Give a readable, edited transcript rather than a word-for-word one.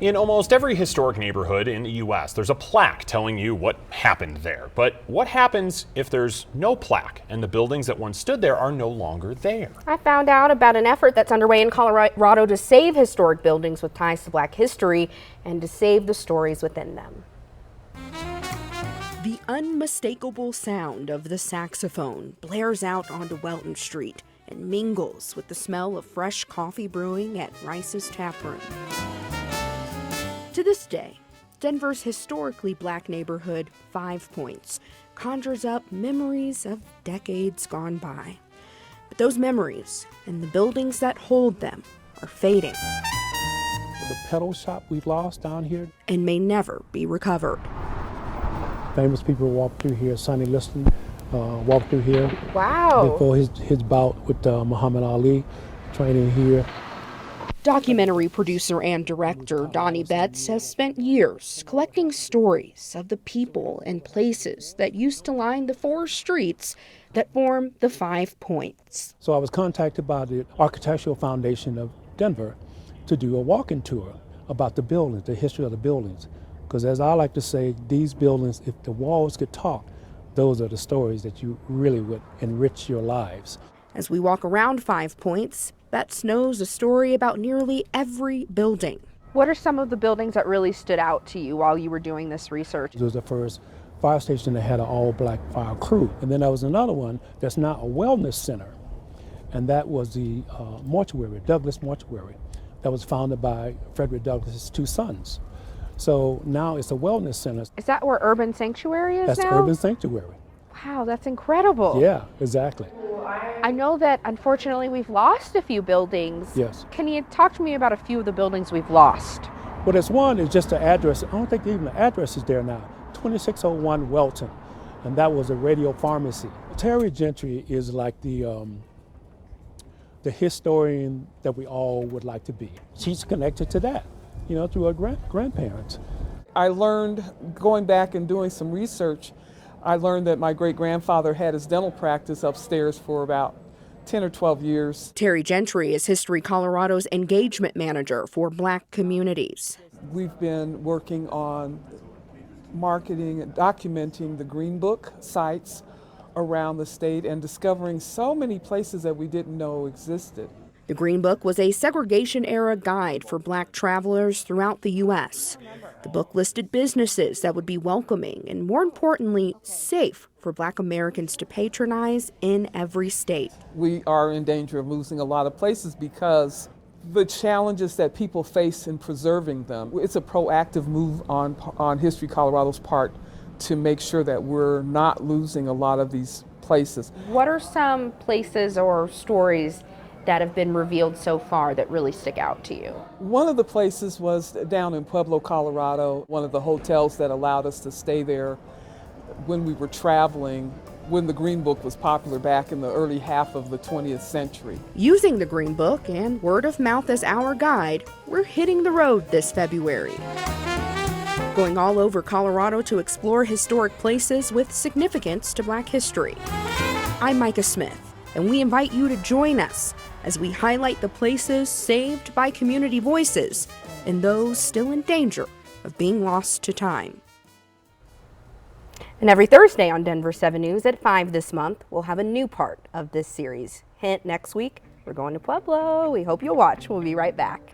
In almost every historic neighborhood in the U.S., there's a plaque telling you what happened there. But what happens if there's no plaque and the buildings that once stood there are no longer there? I found out about an effort that's underway in Colorado to save historic buildings with ties to Black history and to save the stories within them. The unmistakable sound of the saxophone blares out onto Welton Street and mingles with the smell of fresh coffee brewing at Rice's Tap Room. To this day, Denver's historically Black neighborhood, 5 Points, conjures up memories of decades gone by. But those memories and the buildings that hold them are fading. The pedal shop we've lost down here. And may never be recovered. Famous people walk through here. Sonny Liston walked through here. Wow. Before his bout with Muhammad Ali, training here. Documentary producer and director Donnie Betts has spent years collecting stories of the people and places that used to line the 4 streets that form the 5 Points. So I was contacted by the Architectural Foundation of Denver to do a walking tour about the buildings, the history of the buildings. Because as I like to say, these buildings, if the walls could talk, those are the stories that you really would enrich your lives. As we walk around 5 Points, Betts knows a story about nearly every building. What are some of the buildings that really stood out to you while you were doing this research? It was the first fire station that had an all-Black fire crew. And then there was another one that's now a wellness center. And that was the mortuary, Douglas Mortuary, that was founded by Frederick Douglass's 2 sons. So now it's a wellness center. Is that where Urban Sanctuary is now? That's Urban Sanctuary. Wow, that's incredible. Yeah, exactly. I know that unfortunately we've lost a few buildings. Yes. Can you talk to me about a few of the buildings we've lost? Well, there's one is just the address. I don't think even the address is there now. 2601 Welton, and that was a radio pharmacy. Terry Gentry is like the historian that we all would like to be. She's connected to that, you know, through her grandparents. I learned, going back and doing some research, I learned that my great-grandfather had his dental practice upstairs for about 10 or 12 years. Terry Gentry is History Colorado's engagement manager for Black communities. We've been working on marketing and documenting the Green Book sites around the state and discovering so many places that we didn't know existed. The Green Book was a segregation-era guide for Black travelers throughout the U.S. The book listed businesses that would be welcoming and, more importantly, safe for Black Americans to patronize in every state. We are in danger of losing a lot of places because the challenges that people face in preserving them. It's a proactive move on History Colorado's part to make sure that we're not losing a lot of these places. What are some places or stories that have been revealed so far that really stick out to you? One of the places was down in Pueblo, Colorado, one of the hotels that allowed us to stay there when we were traveling, when the Green Book was popular back in the early half of the 20th century. Using the Green Book and word of mouth as our guide, we're hitting the road this February. Going all over Colorado to explore historic places with significance to Black history. I'm Micah Smith, and we invite you to join us as we highlight the places saved by community voices and those still in danger of being lost to time. And every Thursday on Denver 7 News at 5 this month, we'll have a new part of this series. Hint, next week, we're going to Pueblo. We hope you'll watch. We'll be right back.